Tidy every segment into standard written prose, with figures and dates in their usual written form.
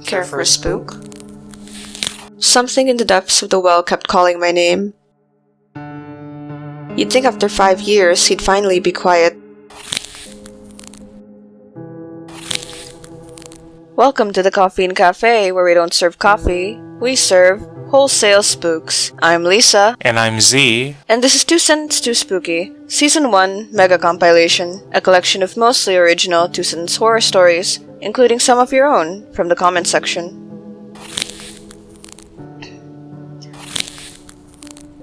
Care for a spook? Something in the depths of the well kept calling my name. You'd think after 5 years he'd finally be quiet. Welcome to the Koffeine Cafe, where we don't serve coffee, we serve wholesale spooks. I'm Lisa. And I'm Z. And this is 2 Cents Too Spooky, Season 1 Mega Compilation, a collection of mostly original 2 Cents horror stories, including some of your own from the comment section.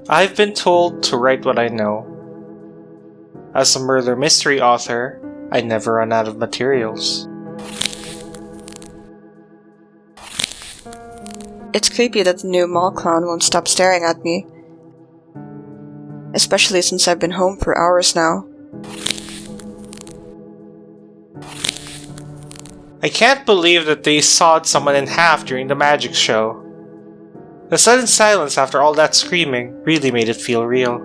I've been told to write what I know. As a murder mystery author, I never run out of materials. It's creepy that the new mall clown won't stop staring at me. Especially since I've been home for hours now. I can't believe that they sawed someone in half during the magic show. The sudden silence after all that screaming really made it feel real.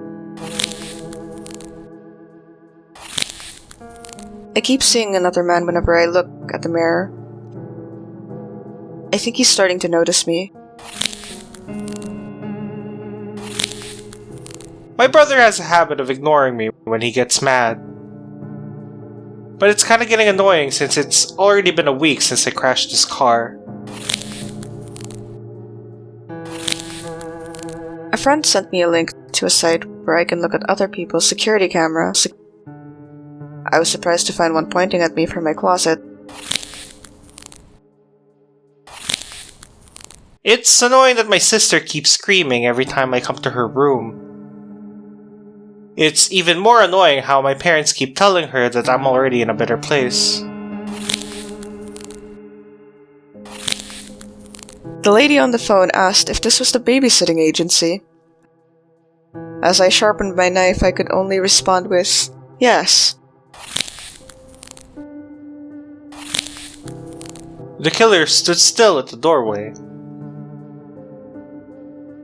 I keep seeing another man whenever I look at the mirror. I think he's starting to notice me. My brother has a habit of ignoring me when he gets mad. But it's kinda getting annoying since it's already been a week since I crashed his car. A friend sent me a link to a site where I can look at other people's security cameras. I was surprised to find one pointing at me from my closet. It's annoying that my sister keeps screaming every time I come to her room. It's even more annoying how my parents keep telling her that I'm already in a better place. The lady on the phone asked if this was the babysitting agency. As I sharpened my knife, I could only respond with, yes. The killer stood still at the doorway.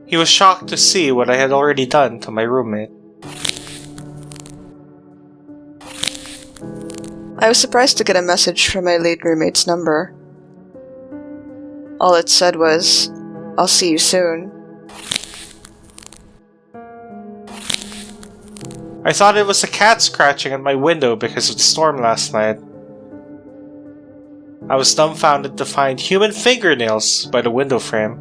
He was shocked to see what I had already done to my roommate. I was surprised to get a message from my late roommate's number. All it said was, "I'll see you soon." I thought it was a cat scratching at my window because of the storm last night. I was dumbfounded to find human fingernails by the window frame.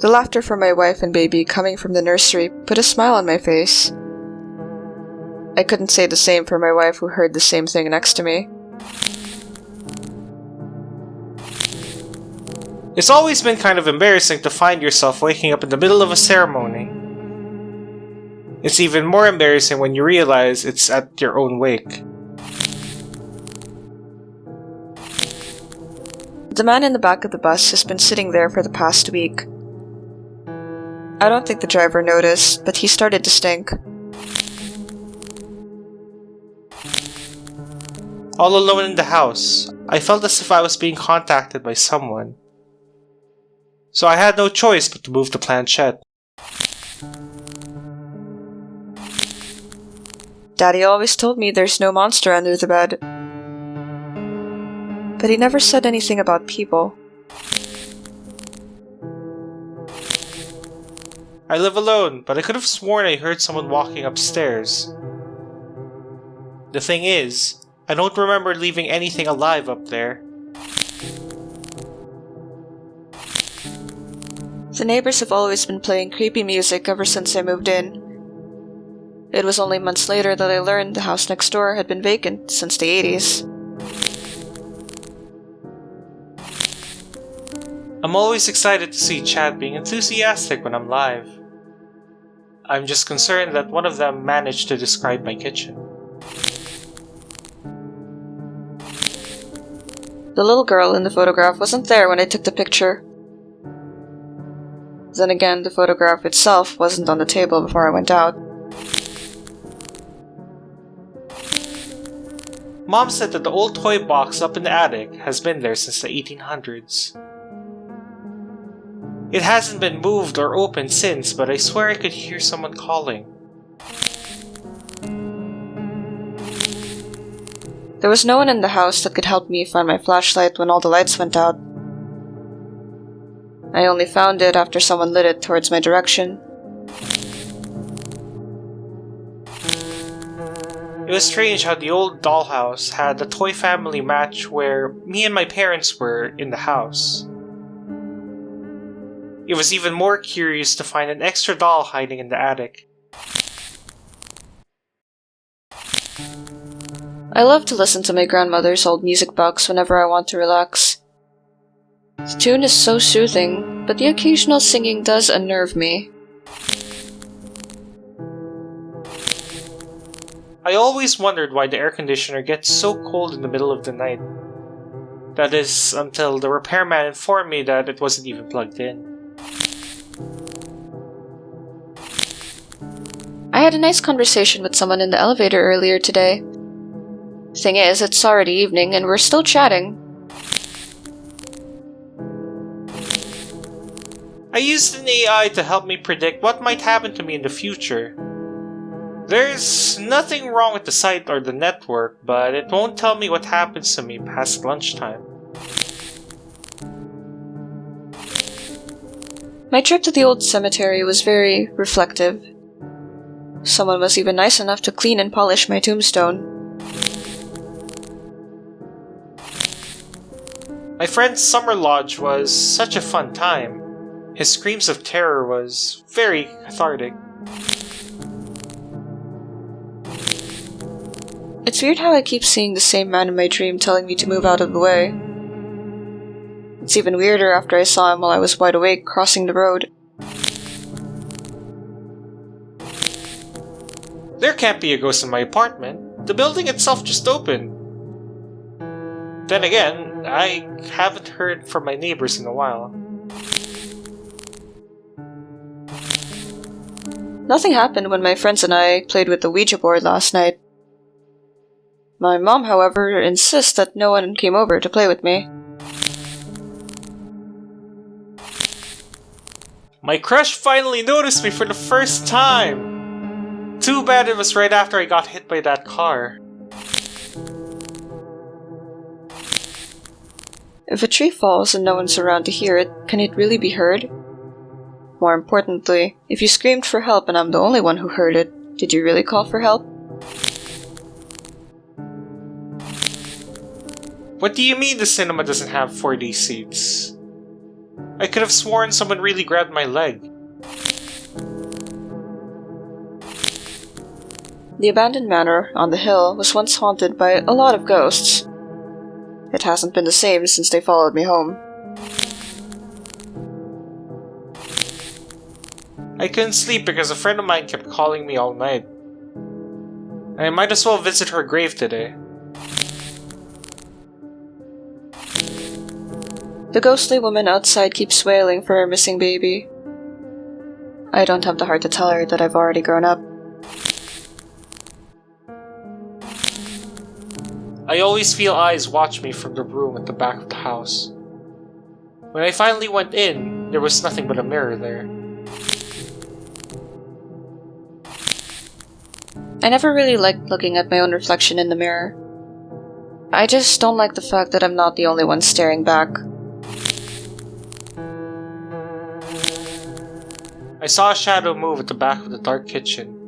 The laughter from my wife and baby coming from the nursery put a smile on my face. I couldn't say the same for my wife, who heard the same thing next to me. It's always been kind of embarrassing to find yourself waking up in the middle of a ceremony. It's even more embarrassing when you realize it's at your own wake. The man in the back of the bus has been sitting there for the past week. I don't think the driver noticed, but he started to stink. All alone in the house, I felt as if I was being contacted by someone. So I had no choice but to move the planchette. Daddy always told me there's no monster under the bed. But he never said anything about people. I live alone, but I could have sworn I heard someone walking upstairs. The thing is, I don't remember leaving anything alive up there. The neighbors have always been playing creepy music ever since I moved in. It was only months later that I learned the house next door had been vacant since the 80s. I'm always excited to see Chad being enthusiastic when I'm live. I'm just concerned that one of them managed to describe my kitchen. The little girl in the photograph wasn't there when I took the picture. Then again, the photograph itself wasn't on the table before I went out. Mom said that the old toy box up in the attic has been there since the 1800s. It hasn't been moved or opened since, but I swear I could hear someone calling. There was no one in the house that could help me find my flashlight when all the lights went out. I only found it after someone lit it towards my direction. It was strange how the old dollhouse had the toy family match where me and my parents were in the house. It was even more curious to find an extra doll hiding in the attic. I love to listen to my grandmother's old music box whenever I want to relax. The tune is so soothing, but the occasional singing does unnerve me. I always wondered why the air conditioner gets so cold in the middle of the night. That is, until the repairman informed me that it wasn't even plugged in. I had a nice conversation with someone in the elevator earlier today. Thing is, it's already evening and we're still chatting. I used an AI to help me predict what might happen to me in the future. There's nothing wrong with the site or the network, but it won't tell me what happens to me past lunchtime. My trip to the old cemetery was very reflective. Someone was even nice enough to clean and polish my tombstone. My friend's summer lodge was such a fun time. His screams of terror was very cathartic. It's weird how I keep seeing the same man in my dream telling me to move out of the way. It's even weirder after I saw him while I was wide awake crossing the road. There can't be a ghost in my apartment. The building itself just opened. Then again, I haven't heard from my neighbors in a while. Nothing happened when my friends and I played with the Ouija board last night. My mom, however, insists that no one came over to play with me. My crush finally noticed me for the first time! Too bad it was right after I got hit by that car. If a tree falls and no one's around to hear it, can it really be heard? More importantly, if you screamed for help and I'm the only one who heard it, did you really call for help? What do you mean the cinema doesn't have 4D seats? I could have sworn someone really grabbed my leg. The abandoned manor on the hill was once haunted by a lot of ghosts. It hasn't been the same since they followed me home. I couldn't sleep because a friend of mine kept calling me all night. I might as well visit her grave today. The ghostly woman outside keeps wailing for her missing baby. I don't have the heart to tell her that I've already grown up. I always feel eyes watch me from the room at the back of the house. When I finally went in, there was nothing but a mirror there. I never really liked looking at my own reflection in the mirror. I just don't like the fact that I'm not the only one staring back. I saw a shadow move at the back of the dark kitchen.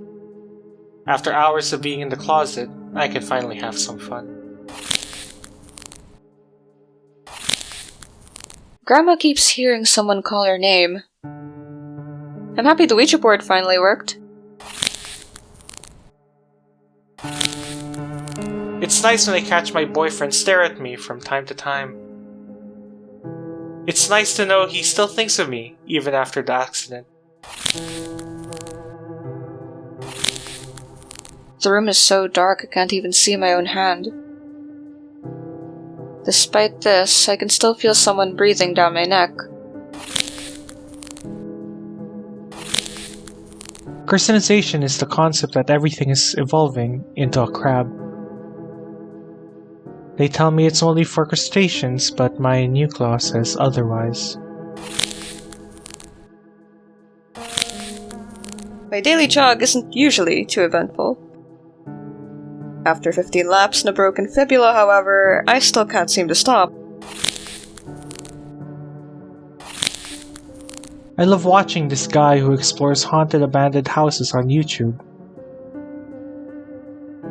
After hours of being in the closet, I can finally have some fun. Grandma keeps hearing someone call her name. I'm happy the Ouija board finally worked. It's nice when I catch my boyfriend stare at me from time to time. It's nice to know he still thinks of me, even after the accident. The room is so dark I can't even see my own hand. Despite this, I can still feel someone breathing down my neck. Carcinization is the concept that everything is evolving into a crab. They tell me it's only for crustaceans, but my new claw says otherwise. My daily jog isn't usually too eventful. After 15 laps and a broken fibula, however, I still can't seem to stop. I love watching this guy who explores haunted abandoned houses on YouTube.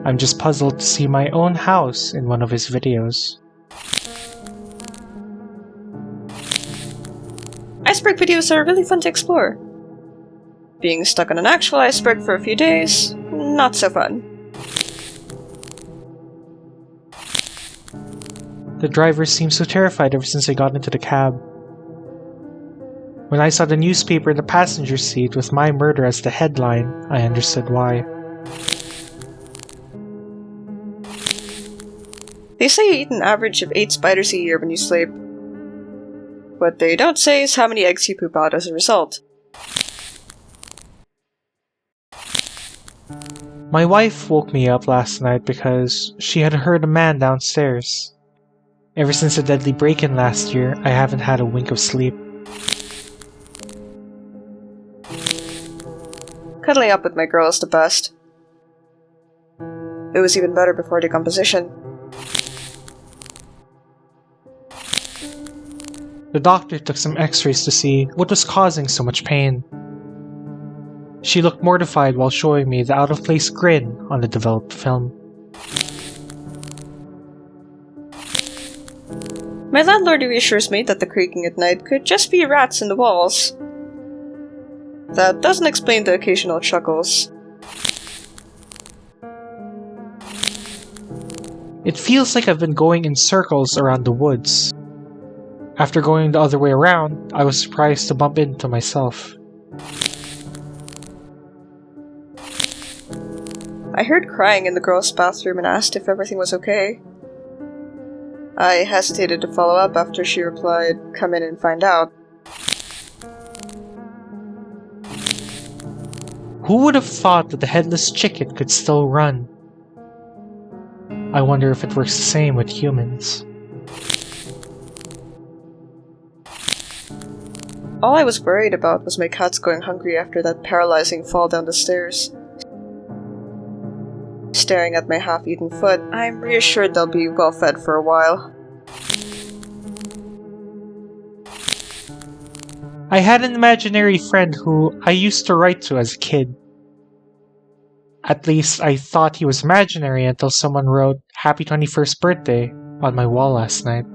I'm just puzzled to see my own house in one of his videos. Iceberg videos are really fun to explore. Being stuck on an actual iceberg for a few days, not so fun. The driver seemed so terrified ever since I got into the cab. When I saw the newspaper in the passenger seat with my murder as the headline, I understood why. They say you eat an average of 8 spiders a year when you sleep. What they don't say is how many eggs you poop out as a result. My wife woke me up last night because she had heard a man downstairs. Ever since the deadly break-in last year, I haven't had a wink of sleep. Cuddling up with my girl is the best. It was even better before decomposition. The doctor took some x-rays to see what was causing so much pain. She looked mortified while showing me the out-of-place grin on the developed film. My landlord reassures me that the creaking at night could just be rats in the walls. That doesn't explain the occasional chuckles. It feels like I've been going in circles around the woods. After going the other way around, I was surprised to bump into myself. I heard crying in the girls' bathroom and asked if everything was okay. I hesitated to follow up after she replied, "Come in and find out." Who would have thought that the headless chicken could still run? I wonder if it works the same with humans. All I was worried about was my cats going hungry after that paralyzing fall down the stairs. Staring at my half-eaten foot, I'm reassured they'll be well fed for a while. I had an imaginary friend who I used to write to as a kid. At least I thought he was imaginary until someone wrote "Happy 21st birthday" on my wall last night.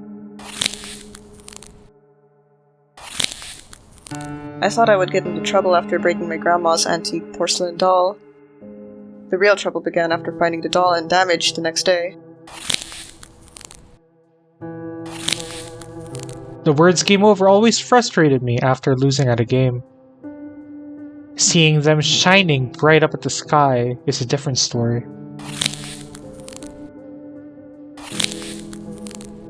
I thought I would get into trouble after breaking my grandma's antique porcelain doll. The real trouble began after finding the doll and damaged the next day. The words "game over" always frustrated me after losing at a game. Seeing them shining bright up at the sky is a different story.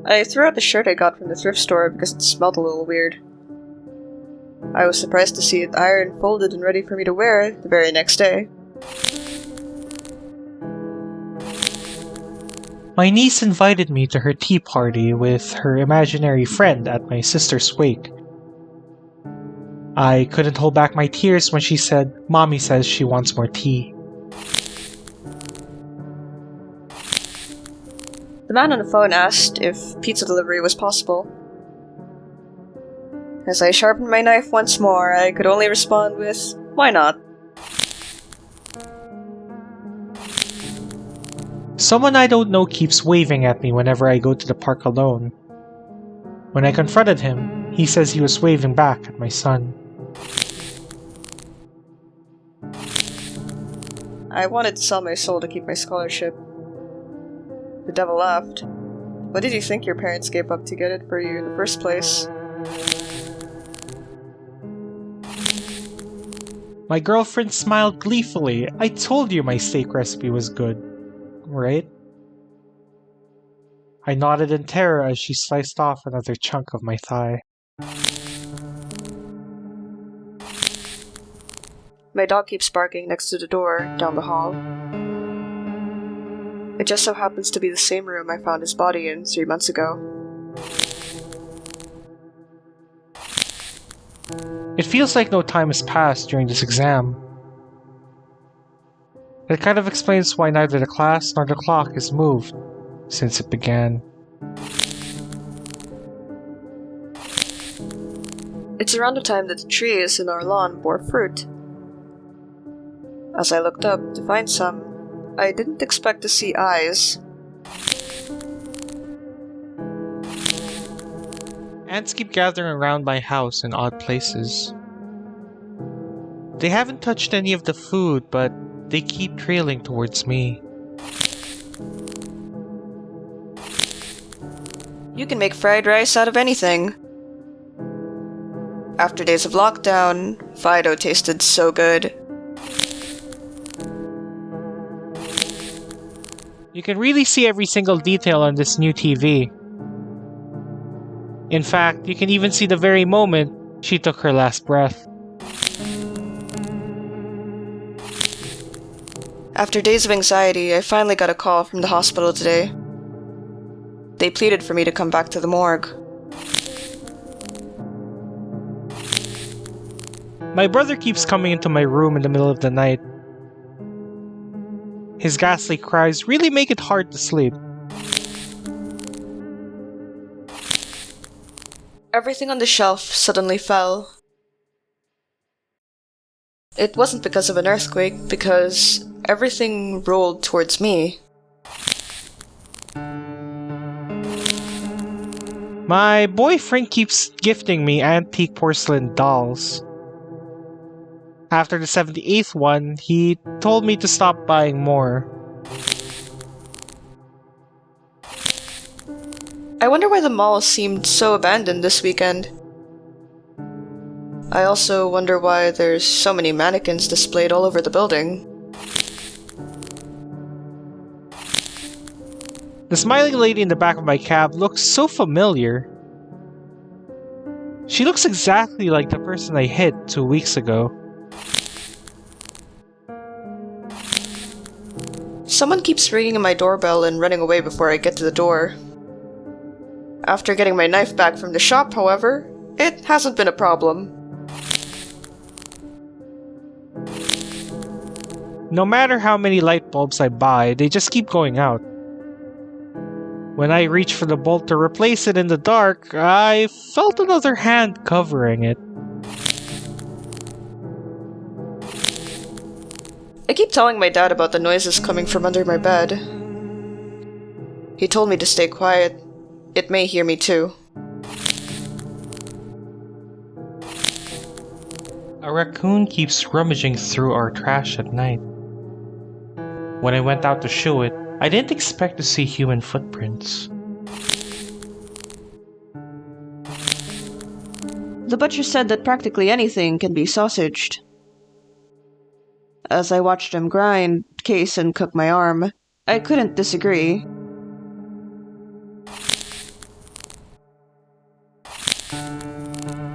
I threw out the shirt I got from the thrift store because it smelled a little weird. I was surprised to see it ironed, folded, and ready for me to wear the very next day. My niece invited me to her tea party with her imaginary friend at my sister's wake. I couldn't hold back my tears when she said, "Mommy says she wants more tea." The man on the phone asked if pizza delivery was possible. As I sharpened my knife once more, I could only respond with, "Why not?" Someone I don't know keeps waving at me whenever I go to the park alone. When I confronted him, he says he was waving back at my son. I wanted to sell my soul to keep my scholarship. The devil laughed. "What did you think your parents gave up to get it for you in the first place?" My girlfriend smiled gleefully. "I told you my steak recipe was good, right?" I nodded in terror as she sliced off another chunk of my thigh. My dog keeps barking next to the door, down the hall. It just so happens to be the same room I found his body in 3 months ago. It feels like no time has passed during this exam. That kind of explains why neither the class nor the clock has moved since it began. It's around the time that the trees in our lawn bore fruit. As I looked up to find some, I didn't expect to see eyes. Ants keep gathering around my house in odd places. They haven't touched any of the food, but they keep trailing towards me. You can make fried rice out of anything. After days of lockdown, Fido tasted so good. You can really see every single detail on this new TV. In fact, you can even see the very moment she took her last breath. After days of anxiety, I finally got a call from the hospital today. They pleaded for me to come back to the morgue. My brother keeps coming into my room in the middle of the night. His ghastly cries really make it hard to sleep. Everything on the shelf suddenly fell. It wasn't because of an earthquake, because everything rolled towards me. My boyfriend keeps gifting me antique porcelain dolls. After the 78th one, he told me to stop buying more. I wonder why the mall seemed so abandoned this weekend. I also wonder why there's so many mannequins displayed all over the building. The smiling lady in the back of my cab looks so familiar. She looks exactly like the person I hit 2 weeks ago. Someone keeps ringing my doorbell and running away before I get to the door. After getting my knife back from the shop, however, it hasn't been a problem. No matter how many light bulbs I buy, they just keep going out. When I reach for the bolt to replace it in the dark, I felt another hand covering it. I keep telling my dad about the noises coming from under my bed. He told me to stay quiet. It may hear me too. A raccoon keeps rummaging through our trash at night. When I went out to shoo it, I didn't expect to see human footprints. The butcher said that practically anything can be sausaged. As I watched him grind, case, and cook my arm, I couldn't disagree.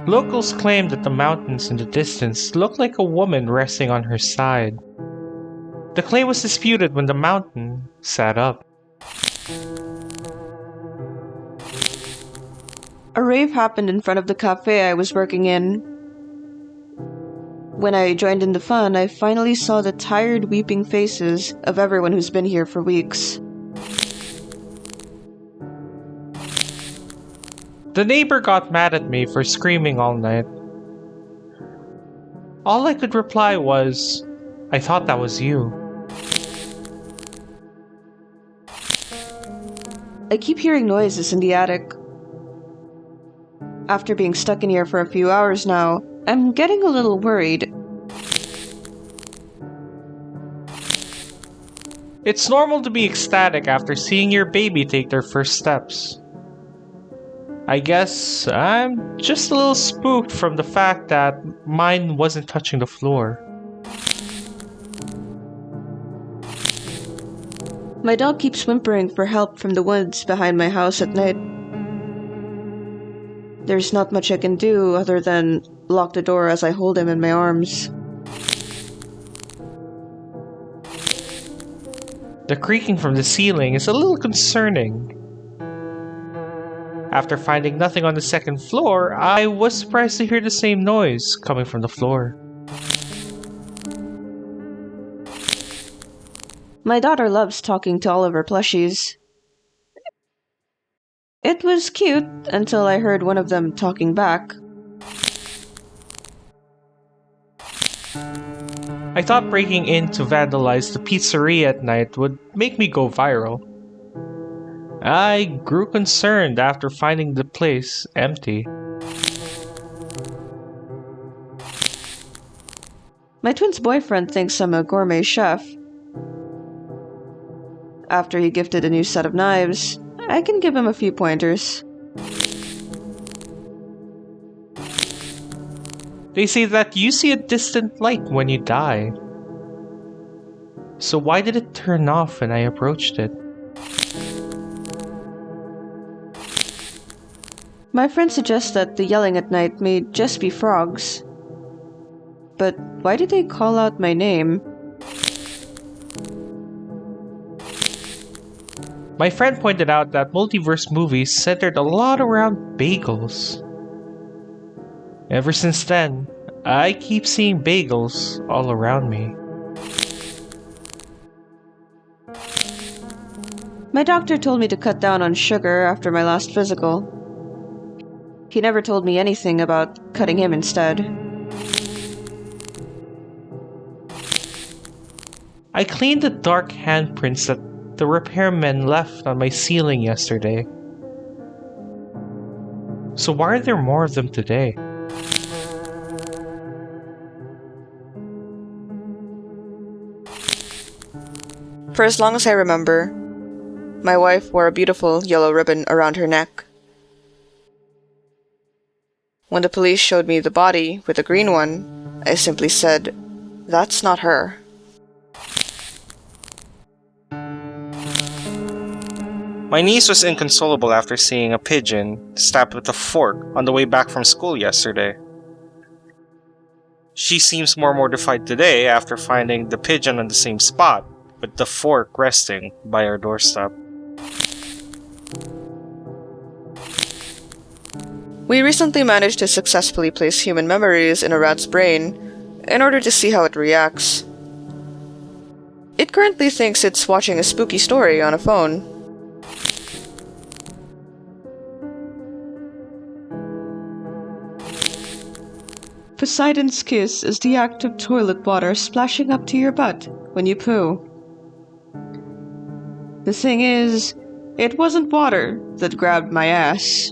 Locals claim that the mountains in the distance look like a woman resting on her side. The claim was disputed when the mountain sat up. A rave happened in front of the cafe I was working in. When I joined in the fun, I finally saw the tired, weeping faces of everyone who's been here for weeks. The neighbor got mad at me for screaming all night. All I could reply was, "I thought that was you." I keep hearing noises in the attic. After being stuck in here for a few hours now, I'm getting a little worried. It's normal to be ecstatic after seeing your baby take their first steps. I guess I'm just a little spooked from the fact that mine wasn't touching the floor. My dog keeps whimpering for help from the woods behind my house at night. There's not much I can do other than lock the door as I hold him in my arms. The creaking from the ceiling is a little concerning. After finding nothing on the second floor, I was surprised to hear the same noise coming from the floor. My daughter loves talking to all of her plushies. It was cute until I heard one of them talking back. I thought breaking in to vandalize the pizzeria at night would make me go viral. I grew concerned after finding the place empty. My twin's boyfriend thinks I'm a gourmet chef. After he gifted a new set of knives, I can give him a few pointers. They say that you see a distant light when you die. So why did it turn off when I approached it? My friend suggests that the yelling at night may just be frogs. But why did they call out my name? My friend pointed out that multiverse movies centered a lot around bagels. Ever since then, I keep seeing bagels all around me. My doctor told me to cut down on sugar after my last physical. He never told me anything about cutting him instead. I cleaned the dark handprints that the repairmen left on my ceiling yesterday. So why are there more of them today? For as long as I remember, my wife wore a beautiful yellow ribbon around her neck. When the police showed me the body with a green one, I simply said, "That's not her." My niece was inconsolable after seeing a pigeon stabbed with a fork on the way back from school yesterday. She seems more mortified today after finding the pigeon on the same spot, with the fork resting by our doorstep. We recently managed to successfully place human memories in a rat's brain in order to see how it reacts. It currently thinks it's watching a spooky story on a phone. Poseidon's kiss is the act of toilet water splashing up to your butt when you poo. The thing is, it wasn't water that grabbed my ass.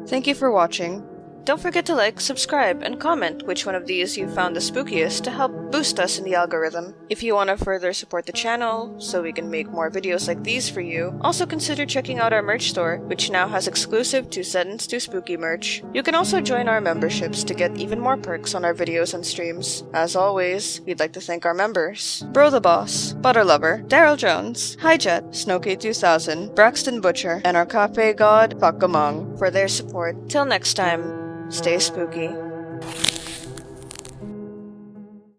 Thank you for watching. Don't forget to like, subscribe, and comment which one of these you found the spookiest to help boost us in the algorithm. If you want to further support the channel, so we can make more videos like these for you, also consider checking out our merch store, which now has exclusive 2 Sentenced to Spooky merch. You can also join our memberships to get even more perks on our videos and streams. As always, we'd like to thank our members: Bro the Boss, Butter Lover, Daryl Jones, Hijet, Snowk2000, Braxton Butcher, and our cafe god, Fakamong, for their support. Till next time, stay spooky.